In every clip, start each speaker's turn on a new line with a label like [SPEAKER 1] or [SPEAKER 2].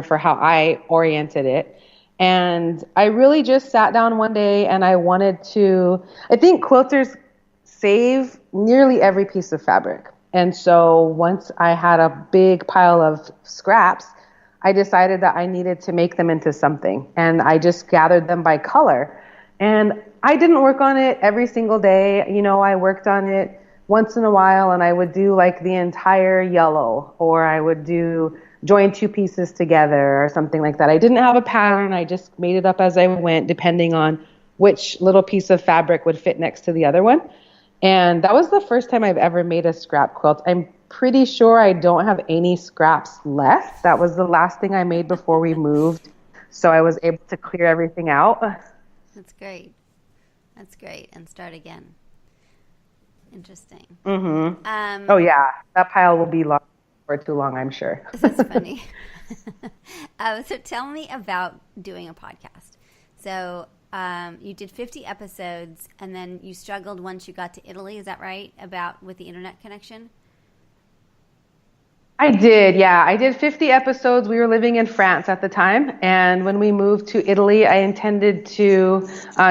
[SPEAKER 1] for how I oriented it. And I really just sat down one day and I think quilters save nearly every piece of fabric. And so once I had a big pile of scraps, I decided that I needed to make them into something. And I just gathered them by color. And I didn't work on it every single day. I worked on it once in a while, and I would do like the entire yellow, or I would join two pieces together or something like that. I didn't have a pattern. I just made it up as I went, depending on which little piece of fabric would fit next to the other one. And that was the first time I've ever made a scrap quilt. I'm pretty sure I don't have any scraps left. That was the last thing I made before we moved. So I was able to clear everything out.
[SPEAKER 2] That's great. And start again. Interesting.
[SPEAKER 1] Mm-hmm. Oh, yeah. That pile will be long for too long, I'm sure.
[SPEAKER 2] That's funny. So tell me about doing a podcast. So you did 50 episodes, and then you struggled once you got to Italy. Is that right? With the internet connection?
[SPEAKER 1] I did, yeah. I did 50 episodes. We were living in France at the time. And when we moved to Italy, I intended to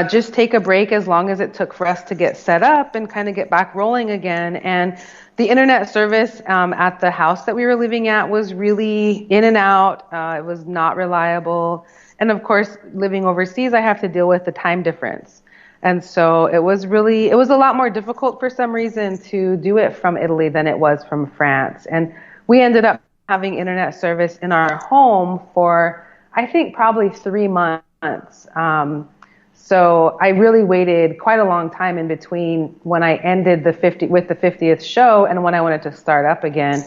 [SPEAKER 1] just take a break as long as it took for us to get set up and kind of get back rolling again. And the internet service at the house that we were living at was really in and out. It was not reliable. And of course, living overseas, I have to deal with the time difference. And so it was a lot more difficult for some reason to do it from Italy than it was from France. And we ended up having internet service in our home for, I think, probably 3 months. So I really waited quite a long time in between when I ended the 50th show and when I wanted to start up again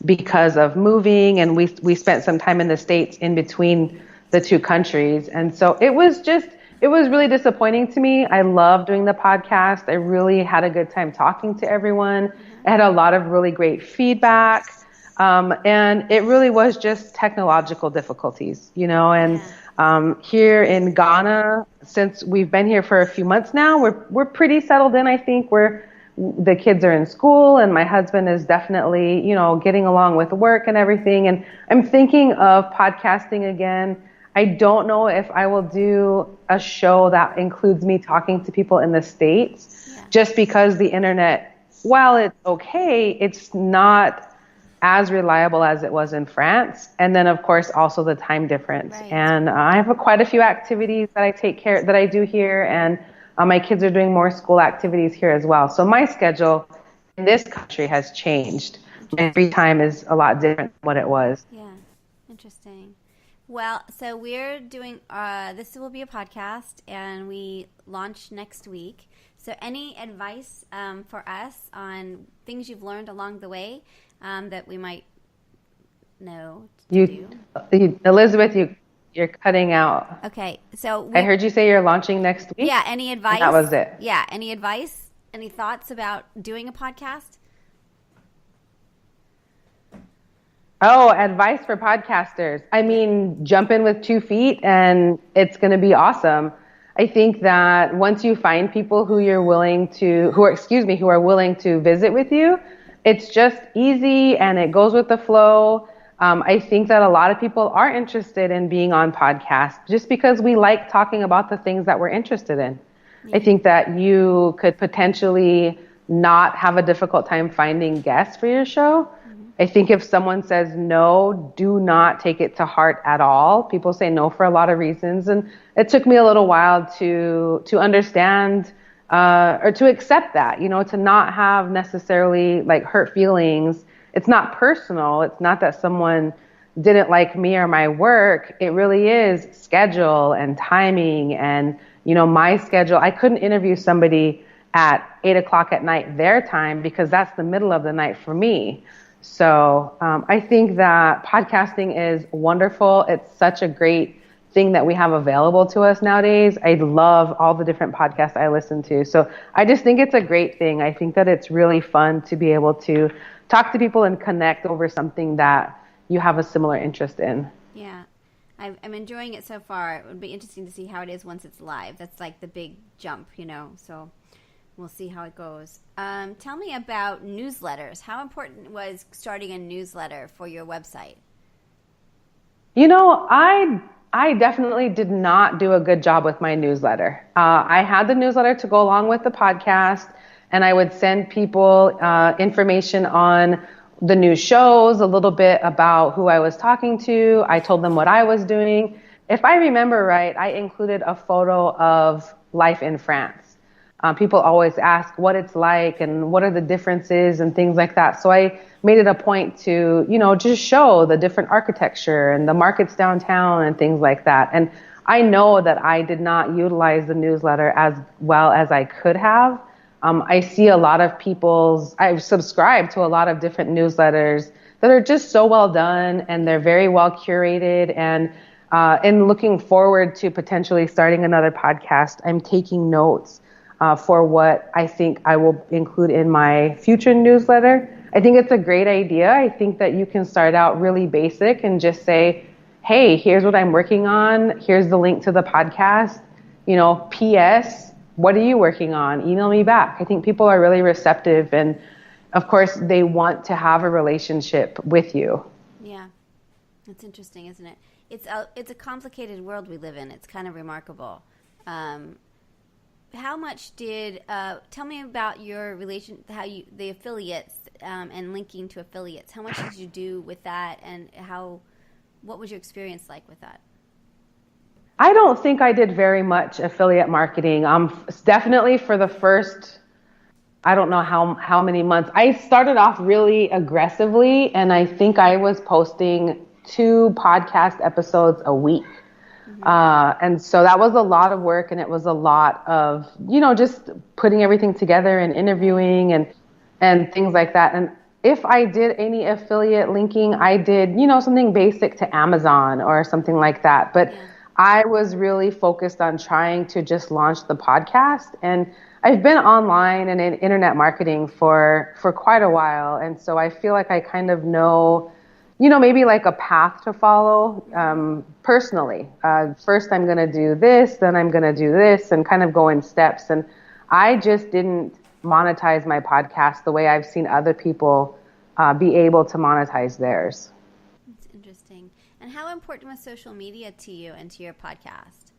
[SPEAKER 1] because of moving. And we spent some time in the States in between the two countries. And so it was really disappointing to me. I love doing the podcast. I really had a good time talking to everyone. I had a lot of really great feedback. And it really was just technological difficulties, and here in Ghana, since we've been here for a few months now, we're pretty settled in. I think the kids are in school and my husband is definitely, getting along with work and everything. And I'm thinking of podcasting again. I don't know if I will do a show that includes me talking to people in the States, just because the internet, while it's okay, it's not as reliable as it was in France. And then of course also the time difference. Right. And I have quite a few activities that I do here, and my kids are doing more school activities here as well. So my schedule in this country has changed. My free time is a lot different than what it was.
[SPEAKER 2] Yeah, interesting. Well, so we're doing, this will be a podcast, and we launch next week. So any advice for us on things you've learned along the way that we might know to do?
[SPEAKER 1] Elizabeth, you're cutting out.
[SPEAKER 2] Okay, so
[SPEAKER 1] I heard you say you're launching next week.
[SPEAKER 2] Yeah, any advice?
[SPEAKER 1] That was it.
[SPEAKER 2] Yeah, any advice? Any thoughts about doing a podcast?
[SPEAKER 1] Oh, advice for podcasters. I mean, jump in with 2 feet and it's going to be awesome. I think that once you find people who are willing to visit with you, it's just easy and it goes with the flow. I think that a lot of people are interested in being on podcasts just because we like talking about the things that we're interested in. Yeah. I think that you could potentially not have a difficult time finding guests for your show. I think if someone says no, do not take it to heart at all. People say no for a lot of reasons. And it took me a little while to understand or to accept that, to not have necessarily like hurt feelings. It's not personal. It's not that someone didn't like me or my work. It really is schedule and timing and, my schedule. I couldn't interview somebody at 8:00 at night their time because that's the middle of the night for me. So I think that podcasting is wonderful. It's such a great thing that we have available to us nowadays. I love all the different podcasts I listen to. So I just think it's a great thing. I think that it's really fun to be able to talk to people and connect over something that you have a similar interest in.
[SPEAKER 2] Yeah. I'm enjoying it so far. It would be interesting to see how it is once it's live. That's like the big jump, so we'll see how it goes. Tell me about newsletters. How important was starting a newsletter for your website?
[SPEAKER 1] I definitely did not do a good job with my newsletter. I had the newsletter to go along with the podcast, and I would send people information on the new shows, a little bit about who I was talking to. I told them what I was doing. If I remember right, I included a photo of life in France. People always ask what it's like and what are the differences and things like that. So I made it a point to, just show the different architecture and the markets downtown and things like that. And I know that I did not utilize the newsletter as well as I could have. I see a lot of I've subscribed to a lot of different newsletters that are just so well done and they're very well curated. And in looking forward to potentially starting another podcast, I'm taking notes for what I think I will include in my future newsletter. I think it's a great idea. I think that you can start out really basic and just say, hey, here's what I'm working on. Here's the link to the podcast. P.S., what are you working on? Email me back. I think people are really receptive. And of course, they want to have a relationship with you.
[SPEAKER 2] Yeah. That's interesting, isn't it? It's a complicated world we live in. It's kind of remarkable. How much tell me about your the affiliates and linking to affiliates. How much did you do with that, and what was your experience like with that?
[SPEAKER 1] I don't think I did very much affiliate marketing. Definitely for the first, I don't know how many months. I started off really aggressively, and I think I was posting 2 podcast episodes a week. And so that was a lot of work, and it was a lot of, just putting everything together and interviewing and things like that. And if I did any affiliate linking, I did, something basic to Amazon or something like that. But yeah. I was really focused on trying to just launch the podcast. And I've been online and in internet marketing for quite a while. And so I feel like I kind of know, maybe like a path to follow personally. First, I'm going to do this, then I'm going to do this, and kind of go in steps. And I just didn't monetize my podcast the way I've seen other people be able to monetize theirs.
[SPEAKER 2] That's interesting. And how important was social media to you and to your podcast?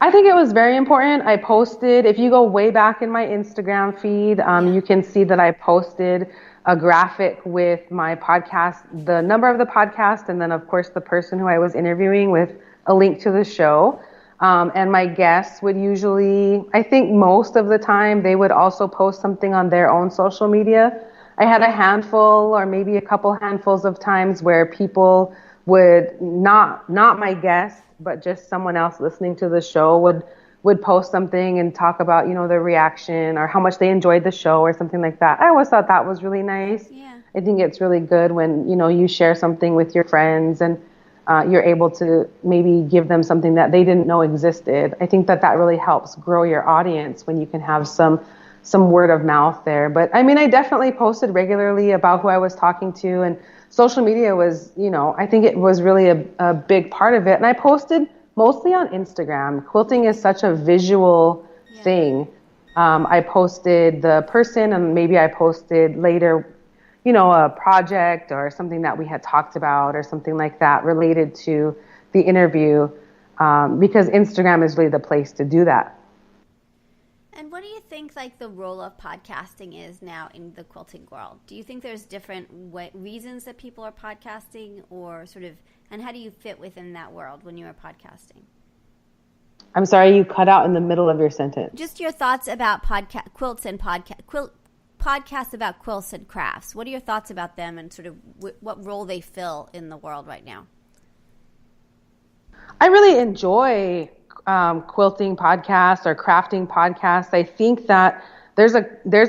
[SPEAKER 1] I think it was very important. I posted, if you go way back in my Instagram feed, you can see that I posted a graphic with my podcast, the number of the podcast, and then of course the person who I was interviewing with a link to the show. And my guests would usually, I think most of the time, they would also post something on their own social media. I had a handful or maybe a couple handfuls of times where people would not my guests, but just someone else listening to the show would post something and talk about, their reaction or how much they enjoyed the show or something like that. I always thought that was really nice.
[SPEAKER 2] Yeah.
[SPEAKER 1] I think it's really good when, you share something with your friends and you're able to maybe give them something that they didn't know existed. I think that really helps grow your audience when you can have some word of mouth there. But I mean, I definitely posted regularly about who I was talking to, and social media was, I think it was really a big part of it. And I posted mostly on Instagram. Quilting is such a visual thing. I posted the person, and maybe I posted later, a project or something that we had talked about or something like that related to the interview, because Instagram is really the place to do that.
[SPEAKER 2] And what do you think the role of podcasting is now in the quilting world? Do you think there's different reasons that people are podcasting, or and how do you fit within that world when you are podcasting?
[SPEAKER 1] I'm sorry, you cut out in the middle of your sentence.
[SPEAKER 2] Just your thoughts about quilts and podcasts about quilts and crafts. What are your thoughts about them and what role they fill in the world right now?
[SPEAKER 1] I really enjoy quilting podcasts or crafting podcasts. I think that there's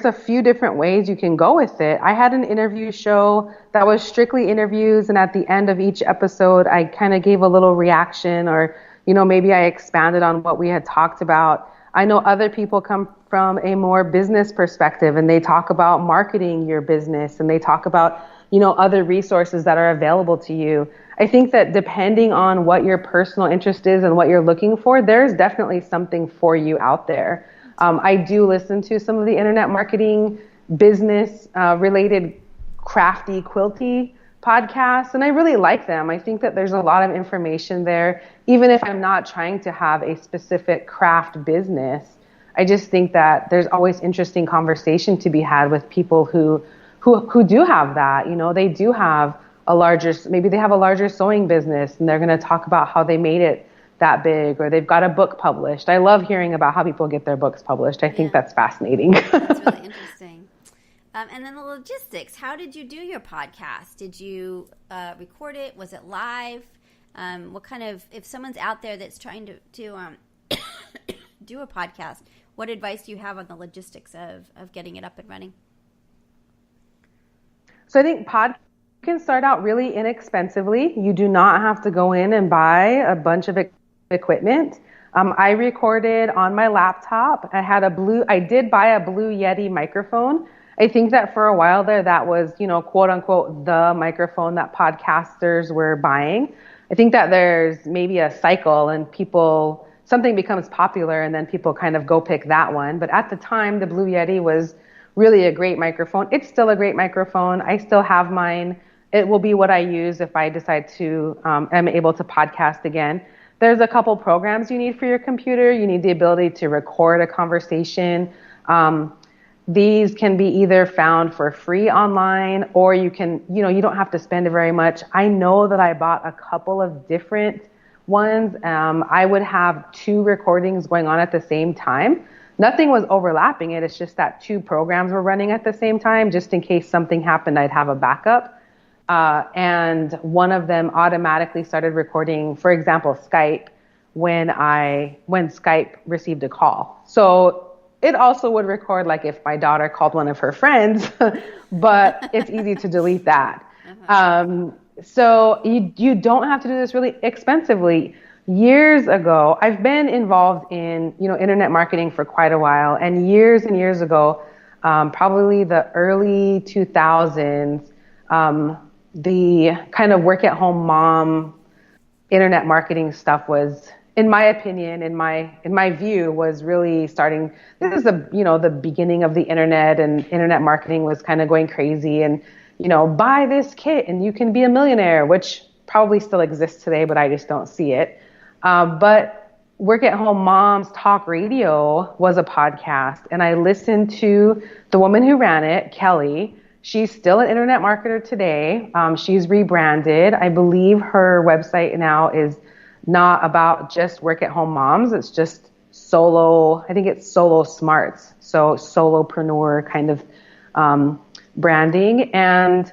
[SPEAKER 1] a few different ways you can go with it. I had an interview show that was strictly interviews, and at the end of each episode, I kind of gave a little reaction, or maybe I expanded on what we had talked about. I know other people come from a more business perspective, and they talk about marketing your business, and they talk about other resources that are available to you. I think that depending on what your personal interest is and what you're looking for, there's definitely something for you out there. I do listen to some of the internet marketing business related crafty, quilty podcasts, and I really like them. I think that there's a lot of information there, even if I'm not trying to have a specific craft business. I just think that there's always interesting conversation to be had with people who do have that. They do have maybe they have a larger sewing business, and they're going to talk about how they made it that big, or they've got a book published. I love hearing about how people get their books published. I think that's fascinating.
[SPEAKER 2] That's really interesting. And then the logistics. How did you do your podcast? Did you record it? Was it live? What kind of, if someone's out there that's trying to do a podcast, what advice do you have on the logistics of getting it up and running?
[SPEAKER 1] So I think podcasts can start out really inexpensively. You do not have to go in and buy a bunch of equipment. I recorded on my laptop. I did buy a Blue Yeti microphone. I think that for a while there, that was, quote unquote, the microphone that podcasters were buying. I think that there's maybe a cycle and something becomes popular and then people kind of go pick that one. But at the time, the Blue Yeti was really a great microphone. It's still a great microphone. I still have mine. It will be what I use if I decide to, am able to podcast again. There's a couple programs you need for your computer. You need the ability to record a conversation. These can be either found for free online, or you don't have to spend very much. I know that I bought a couple of different ones. I would have 2 recordings going on at the same time. Nothing was overlapping it. It's just that 2 programs were running at the same time. Just in case something happened, I'd have a backup. And one of them automatically started recording, for example, Skype, when Skype received a call. So it also would record like if my daughter called one of her friends, but it's easy to delete that. So you don't have to do this really expensively. Years ago, I've been involved in, internet marketing for quite a while, and years ago, probably the early 2000s, the kind of work at home mom internet marketing stuff was, in my opinion, in my view, was really starting. This is the beginning of the internet, and internet marketing was kind of going crazy, and buy this kit and you can be a millionaire, which probably still exists today, but I just don't see it. But Work at Home Moms Talk Radio was a podcast, and I listened to the woman who ran it, Kelly. She's still an internet marketer today. She's rebranded. I believe her website now is not about just work at home moms. It's just solo. I think it's solo smarts. So solopreneur kind of branding. And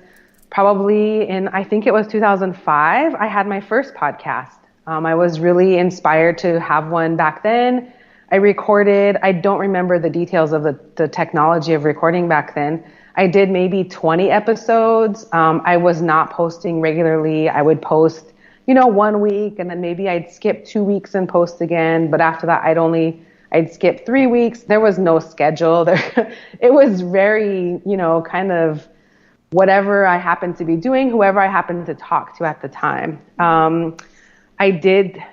[SPEAKER 1] probably I think it was 2005, I had my first podcast. I was really inspired to have one back then. I recorded. I don't remember the details of the technology of recording back then. I did maybe 20 episodes. I was not posting regularly. I would post, 1 week, and then maybe I'd skip 2 weeks and post again. But after that, I'd skip 3 weeks. There was no schedule. It was very, kind of whatever I happened to be doing, whoever I happened to talk to at the time.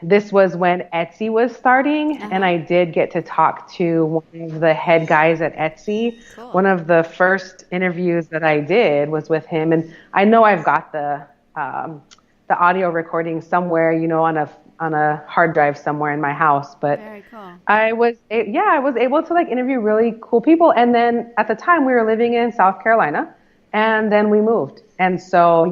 [SPEAKER 1] This was when Etsy was starting, and I did get to talk to one of the head guys at Etsy. Cool. One of the first interviews that I did was with him, and I know I've got the audio recording somewhere, on a hard drive somewhere in my house. But very cool. I was able to interview really cool people, and then at the time we were living in South Carolina, and then we moved. And so,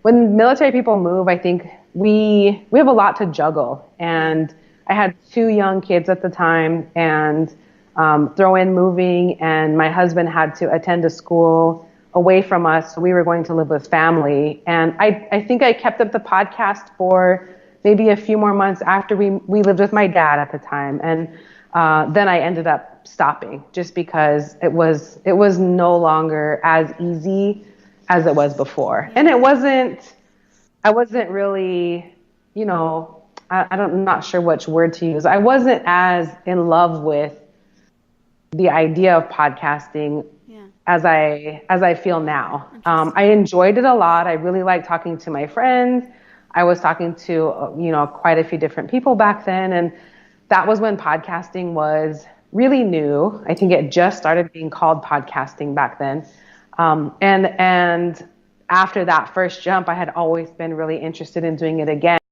[SPEAKER 1] when military people move, I think we have a lot to juggle. And I had 2 young kids at the time, and throw in moving, and my husband had to attend a school away from us. So we were going to live with family. And I think I kept up the podcast for maybe a few more months after we lived with my dad at the time. And then I ended up stopping just because it was no longer as easy as it was before. And I wasn't really, I'm not sure which word to use. I wasn't as in love with the idea of podcasting as I feel now. I enjoyed it a lot. I really liked talking to my friends. I was talking to, quite a few different people back then. And that was when podcasting was really new. I think it just started being called podcasting back then. And after that first jump, I had always been really interested in doing it again.